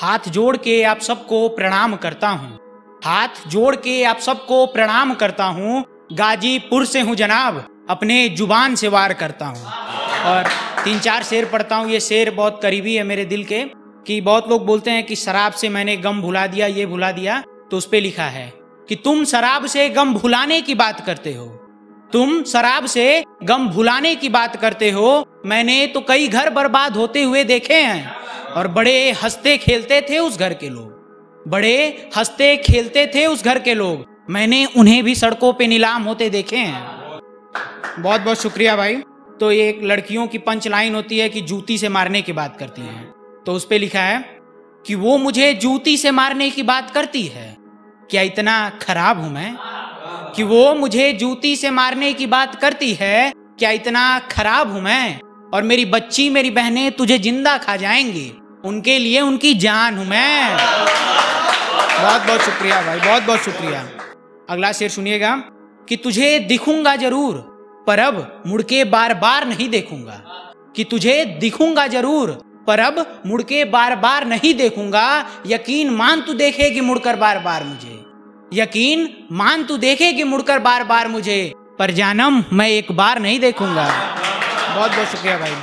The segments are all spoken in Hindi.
हाथ जोड़ के आप सबको प्रणाम करता हूँ, हाथ जोड़ के आप सबको प्रणाम करता हूँ। गाजीपुर से हूँ जनाब, अपने जुबान से वार करता हूँ। और 3-4 शेर पढ़ता हूँ। ये शेर बहुत करीबी है मेरे दिल के, कि बहुत लोग बोलते हैं कि शराब से मैंने गम भुला दिया, ये भुला दिया। तो उस पे लिखा है कि तुम शराब से गम भुलाने की बात करते हो, तुम शराब से गम भुलाने की बात करते हो। मैंने तो कई घर बर्बाद होते हुए देखे हैं, और बड़े हंसते खेलते थे उस घर के लोग, बड़े हंसते खेलते थे उस घर के लोग। मैंने उन्हें भी सड़कों पे नीलाम होते देखे हैं। बहुत बहुत शुक्रिया भाई। तो ये एक लड़कियों की पंच लाइन होती है कि जूती से मारने की बात करती हैं। तो उस पे लिखा है कि वो मुझे जूती से मारने की बात करती है, क्या इतना खराब हूं मैं? कि वो मुझे जूती से मारने की बात करती है, क्या इतना खराब हूं मैं? और मेरी बच्ची मेरी बहनें तुझे जिंदा खा जाएंगी, उनके लिए उनकी जान हूं मैं। बहुत बहुत शुक्रिया भाई, बहुत बहुत शुक्रिया। अगला शेर सुनिएगा कि तुझे दिखूंगा जरूर, पर अब मुड़ के बार बार नहीं देखूंगा। कि तुझे दिखूंगा जरूर, पर अब मुड़ के बार बार नहीं देखूंगा। यकीन मान तू देखेगी मुड़कर बार बार मुझे, यकीन मान तू देखेगी मुड़कर बार बार मुझे, पर जानम मैं एक बार नहीं देखूंगा। बहुत बहुत शुक्रिया भाई।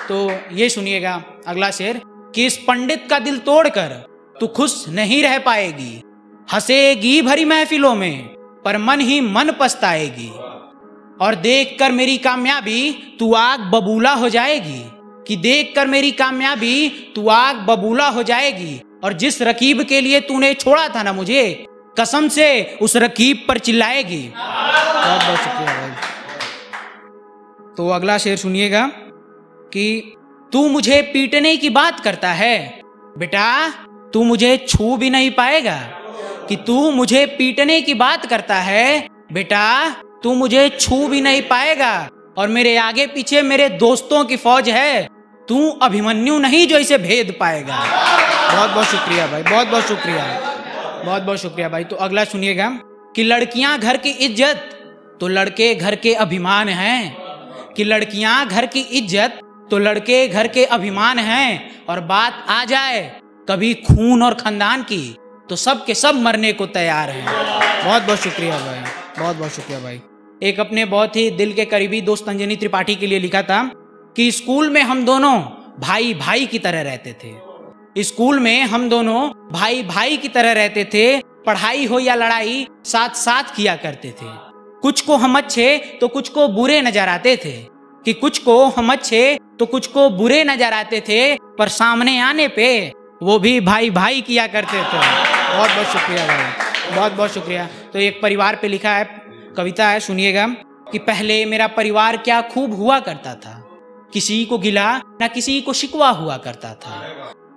तो ये सुनिएगा अगला शेर कि इस पंडित का दिल तोड़कर तू खुश नहीं रह पाएगी। हंसेगी भरी महफिलों में, पर मन ही मन पछताएगी। और देखकर मेरी कामयाबी तू आग बबूला हो जाएगी। कि देखकर मेरी कामयाबी तू आग बबूला हो जाएगी। और जिस रकीब के लिए तूने छोड़ा था ना मुझे, कसम से उस रकीब पर चिल्लाएगी। बहुत बहुत शुक्रिया भाई। तो अगला शेर सुनिएगा कि तू मुझे पीटने की बात करता है, बेटा तू मुझे छू भी नहीं पाएगा। कि तू मुझे पीटने की बात करता है, बेटा तू मुझे छू भी नहीं पाएगा। और मेरे आगे पीछे मेरे दोस्तों की फौज है, तू अभिमन्यु नहीं जो इसे भेद पाएगा। बहुत बहुत शुक्रिया भाई, बहुत बहुत शुक्रिया, बहुत बहुत शुक्रिया भाई। तो अगला सुनिएगा कि लड़कियां घर की इज्जत तो लड़के घर के अभिमान हैं। कि लड़कियां घर की इज्जत तो लड़के घर के अभिमान हैं। और बात आ जाए कभी खून और खानदान की, तो सब के सब मरने को तैयार हैं। बहुत बहुत शुक्रिया भाई, बहुत बहुत शुक्रिया भाई। एक अपने बहुत ही दिल के करीबी दोस्त अंजनी त्रिपाठी के लिए लिखा था कि स्कूल में हम दोनों भाई भाई की तरह रहते थे। स्कूल में हम दोनों भाई भाई की तरह रहते थे। पढ़ाई हो या लड़ाई साथ साथ किया करते थे। कुछ को हम अच्छे तो कुछ को बुरे नजर आते थे। कि कुछ को हम अच्छे तो कुछ को बुरे नजर आते थे, पर सामने आने पे वो भी भाई भाई किया करते थे। बहुत बहुत शुक्रिया भाई, बहुत बहुत शुक्रिया। तो एक परिवार पे लिखा है, कविता है, सुनिएगा कि पहले मेरा परिवार क्या खूब हुआ करता था। किसी को गिला ना किसी को शिकवा हुआ करता था।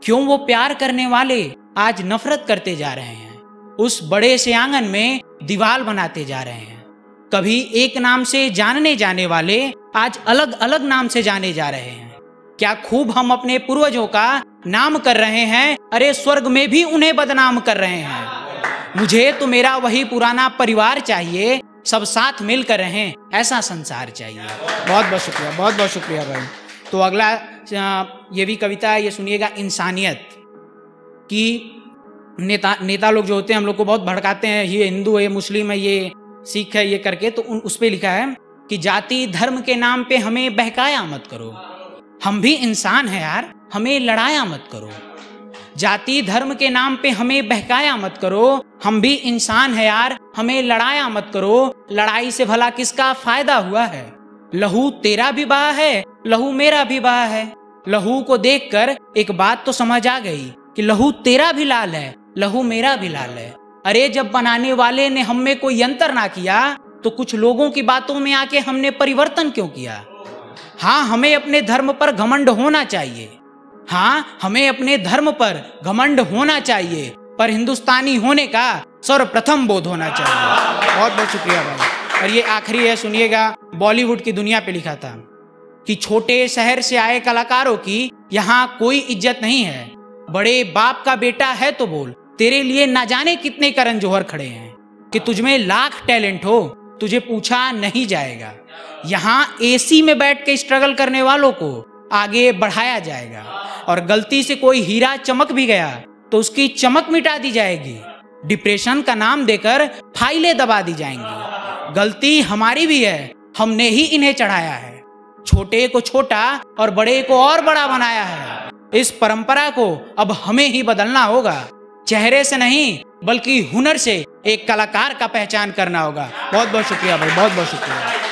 क्यों वो प्यार करने वाले आज नफरत करते जा रहे हैं। उस बड़े से आंगन में दीवार बनाते जा रहे हैं। कभी एक नाम से जानने जाने वाले आज अलग अलग नाम से जाने जा रहे हैं। क्या खूब हम अपने पूर्वजों का नाम कर रहे हैं, अरे स्वर्ग में भी उन्हें बदनाम कर रहे हैं। मुझे तो मेरा वही पुराना परिवार चाहिए, सब साथ मिलकर रहें, ऐसा संसार चाहिए। बहुत बहुत शुक्रिया, बहुत बहुत शुक्रिया भाई। तो अगला ये भी कविता है, ये सुनिएगा, इंसानियत की। नेता लोग जो होते हैं हम लोग को बहुत भड़काते हैं, ये हिंदू है, ये मुस्लिम है, ये सिख है, ये करके। तो उस पे लिखा है कि जाति धर्म के नाम पे हमें बहकाया मत करो। हम भी इंसान हैं यार, हमें लड़ाया मत करो। जाति धर्म के नाम पे हमें बहकाया मत करो। हम भी इंसान हैं यार, हमें लड़ाया मत करो। लड़ाई से भला किसका फायदा हुआ है। लहू तेरा भी बहा है, लहू मेरा भी बहा है। लहू को देखकर एक बात तो समझ आ गई कि लहू तेरा भी लाल है, लहू मेरा भी लाल है। अरे जब बनाने वाले ने हम में कोई अंतर ना किया, तो कुछ लोगों की बातों में आके हमने परिवर्तन क्यों किया। हाँ, हमें अपने धर्म पर घमंड होना चाहिए। हाँ, हमें अपने धर्म पर घमंड होना चाहिए, पर हिंदुस्तानी होने का सर्वप्रथम बोध होना चाहिए। बहुत बहुत शुक्रिया भाई। और ये आखिरी है, सुनिएगा, बॉलीवुड की दुनिया पे लिखा था कि छोटे शहर से आए कलाकारों की यहाँ कोई इज्जत नहीं है। बड़े बाप का बेटा है तो बोल, तेरे लिए ना जाने कितने करण जौहर खड़े हैं। कि तुझमें लाख टैलेंट हो, तुझे पूछा नहीं जाएगा। यहाँ एसी में बैठ के स्ट्रगल करने वालों को आगे बढ़ाया जाएगा। और गलती से कोई हीरा चमक भी गया तो उसकी चमक मिटा दी जाएगी। डिप्रेशन का नाम देकर फाइलें दबा दी जाएंगी। गलती हमारी भी है, हमने ही इन्हें चढ़ाया है। छोटे को छोटा और बड़े को और बड़ा बनाया है। इस परंपरा को अब हमें ही बदलना होगा। चेहरे से नहीं बल्कि हुनर से एक कलाकार का पहचान करना होगा। बहुत बहुत शुक्रिया भाई, बहुत बहुत शुक्रिया।